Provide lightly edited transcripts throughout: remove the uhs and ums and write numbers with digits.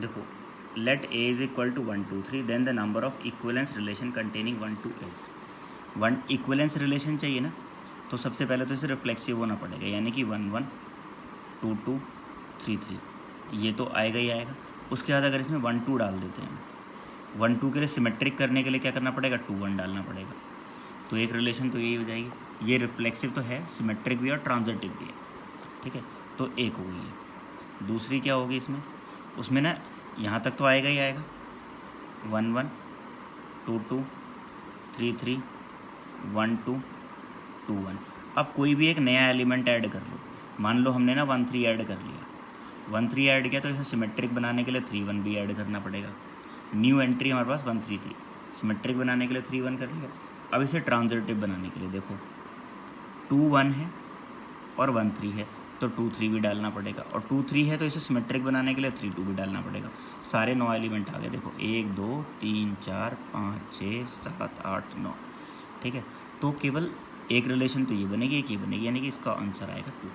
देखो, let a is equal to 1 2 3, then the number of equivalence relation containing 1 2 is 1। Equivalence relation चाहिए ना, तो सबसे पहले तो इसे रिफ्लेक्सिव होना पड़ेगा, यानी कि 1 1 2 2 3 3, ये तो आएगा ही आएगा। उसके बाद अगर इसमें 1 2 डाल देते हैं, 1 2 के लिए सिमेट्रिक करने के लिए क्या करना पड़ेगा, 2 1 डालना पड़ेगा। तो एक रिलेशन तो यही हो जाएगी। ये रिफ्लेक्सिव तो है, सिमेट्रिक भी है और ट्रांजिटिव भी है, ठीक है। तो एक हो गई है। दूसरी क्या होगी इसमें, उसमें ना यहाँ तक तो आएगा ही आएगा, 1 1 2 2 3 3 1 2 2 1। अब कोई भी एक नया एलिमेंट ऐड कर लो, मान लो हमने ना 1 3 ऐड कर लिया, 1 3 ऐड किया तो इसे सिमेट्रिक बनाने के लिए 3 1 भी ऐड करना पड़ेगा। न्यू एंट्री हमारे पास 1 3 थी, सिमेट्रिक बनाने के लिए 3 1 कर लिया। अब इसे ट्रांजिटिव बनाने के लिए देखो 2 1 है और 1 3 है, तो 2 3 भी डालना पड़ेगा, और 2 3 है तो इसे सिमेट्रिक बनाने के लिए 3 2 भी डालना पड़ेगा। सारे 9 एलिमेंट आ गए, देखो 1 2 3 4 5 6 7 8 9, ठीक है। तो केवल एक रिलेशन तो ये बनेगी, एक ये बनेगी, यानी कि इसका आंसर आएगा 2।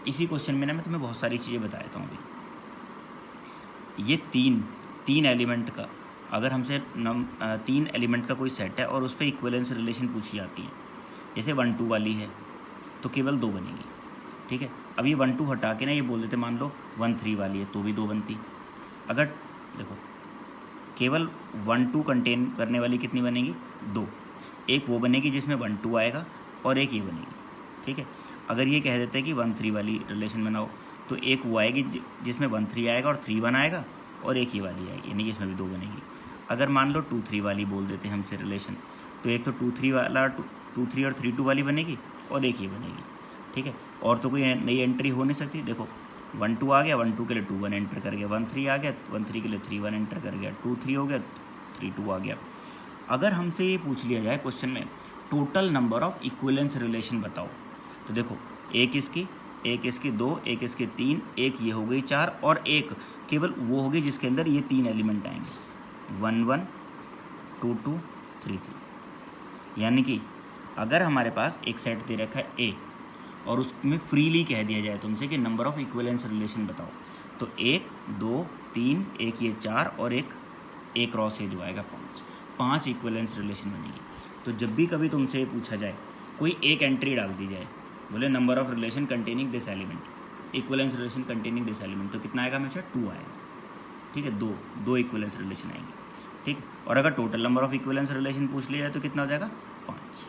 इसी क्वेश्चन में ना मैं तुम्हें बहुत सारी चीज़ें बता देता हूँ अभी। ये तीन एलिमेंट का, अगर हमसे 3 एलिमेंट का कोई सेट है और उस पर इक्विवेलेंस रिलेशन पूछी जाती है, जैसे 1 2 वाली है तो केवल 2 बनेगी, ठीक है। अब ये 1 2 हटा के ना ये बोल देते, मान लो 1 3 वाली है तो भी 2 बनती। अगर देखो केवल 1 2 कंटेन करने वाली कितनी बनेगी, 2। एक वो बनेगी जिसमें 1 2 आएगा और एक ये बनेगी, ठीक है। अगर ये कह देते हैं कि 1 3 वाली रिलेशन बनाओ, तो एक वो आएगी जिसमें 1 3 आएगा और 3 1 आएगा, और एक ये वाली आएगी, यानी कि इसमें भी 2 बनेगी। अगर मान लो 2 3 वाली बोल देते हैं हमसे रिलेशन, तो एक तो 2 3 वाला 2 3 और 3 2 वाली बनेगी, और एक ये बनेगी, ठीक है। और तो कोई नई एंट्री हो नहीं सकती। देखो 1 2 आ गया, 1 2 के लिए 2 1 एंटर कर गया, 1 3 आ गया, 1 3 के लिए 3 1 एंटर कर गया, 2 3 हो गया, 3 2 आ गया। अगर हमसे ये पूछ लिया जाए क्वेश्चन में total number of equivalence relation बताओ, तो देखो एक इसकी 2, एक इसकी 3, एक ये हो गई 4, और एक केवल वो होगी जिसके अंदर ये 3 एलिमेंट आएंगे, 1 1 2 2 3 3। यानी कि अगर हमारे पास एक सेट दे रखा है ए, और उसमें फ्रीली कह दिया जाए तुमसे कि नंबर ऑफ इक्विवेलेंस रिलेशन बताओ, तो 1 2 3, एक ये 4, और एक क्रॉस है जो आएगा 5 इक्विवेलेंस रिलेशन बनेगी। तो जब भी कभी तुमसे ये पूछा जाए, कोई एक एंट्री डाल दी जाए, बोले number of relation containing this element, equivalence relation containing this element, तो कितना आएगा, हमेशा 2 आएगा, ठीक है। दो इक्विवेलेंस रिलेशन आएंगे, ठीक। और अगर total number of equivalence relation पूछ लिया जाए तो कितना हो जाएगा, 5।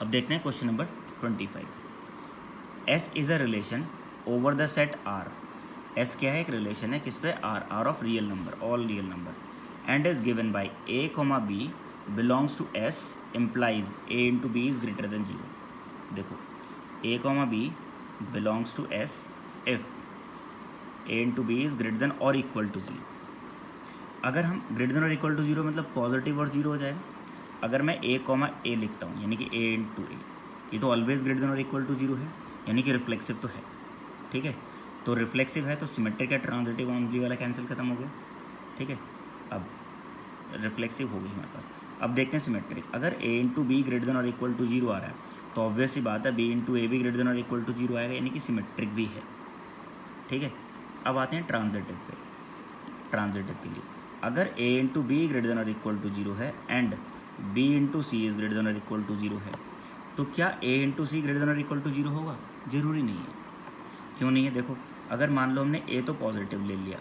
अब देखते हैं question number 25। S is a relation over the set R. S क्या है, एक रिलेशन है किस पे, R of real number, all real number, and is given by a comma b belongs to S implies a into b is greater than 0। देखो a comma b belongs to S if a into b is greater than और equal to 0। अगर हम greater than और equal to 0 मतलब positive और 0 हो जाएगा। अगर मैं ए कॉमा ए लिखता हूँ, यानी कि ए इंटू ए, ये तो ऑलवेज ग्रेटर देन और इक्वल टू 0 है, यानी कि रिफ्लेक्सिव तो है, ठीक है। तो रिफ्लेक्सिव है तो सिमेट्रिक है, ट्रांजिटिव ऑनली वाला कैंसिल खत्म हो गया, ठीक है। अब रिफ्लेक्सिव हो गई हमारे पास। अब देखते हैं सिमेट्रिक। अगर a into b greater than और इक्वल टू 0 आ रहा है, तो ऑब्वियस ही बात है बी इंटू ए भी ग्रेटर देन और इक्वल टू 0 आएगा, यानी कि सिमेट्रिक भी है, ठीक है। अब आते हैं ट्रांजिटिव पे। ट्रांजिटिव के लिए अगर a into b greater than और इक्वल टू 0 है and b into c is greater than और इक्वल टू 0 है, तो क्या a into c greater than और इक्वल टू 0 होगा? जरूरी नहीं है। क्यों नहीं है? देखो अगर मान लो हमने ए तो पॉजिटिव ले लिया,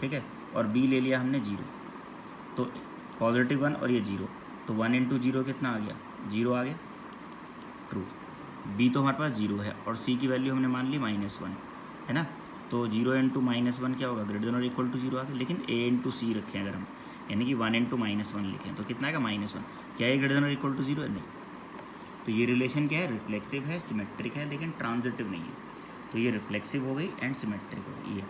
ठीक है, और बी ले लिया हमने 0, तो पॉजिटिव 1 और ये 0, तो 1 इंटू 0 कितना आ गया? 0 आ गया, ट्रू। बी तो हमारे पास 0 है और सी की वैल्यू हमने मान ली -1, है ना, तो 0 इंटू -1 क्या होगा? ग्रेटर देन और इक्वल टू 0 आ गया। लेकिन ए इंटू सी रखें अगर हम, यानी कि 1 इंटू -1 लिखें, तो कितना आएगा? -1। क्या ये ग्रेटर देन और इक्वल टू 0 है? नहीं। तो ये रिलेशन क्या है? रिफ्लेक्सिव है, सिमेट्रिक है, लेकिन ट्रांजिटिव नहीं है। तो ये रिफ्लेक्सिव हो गई एंड सिमेट्रिक हो गई, ये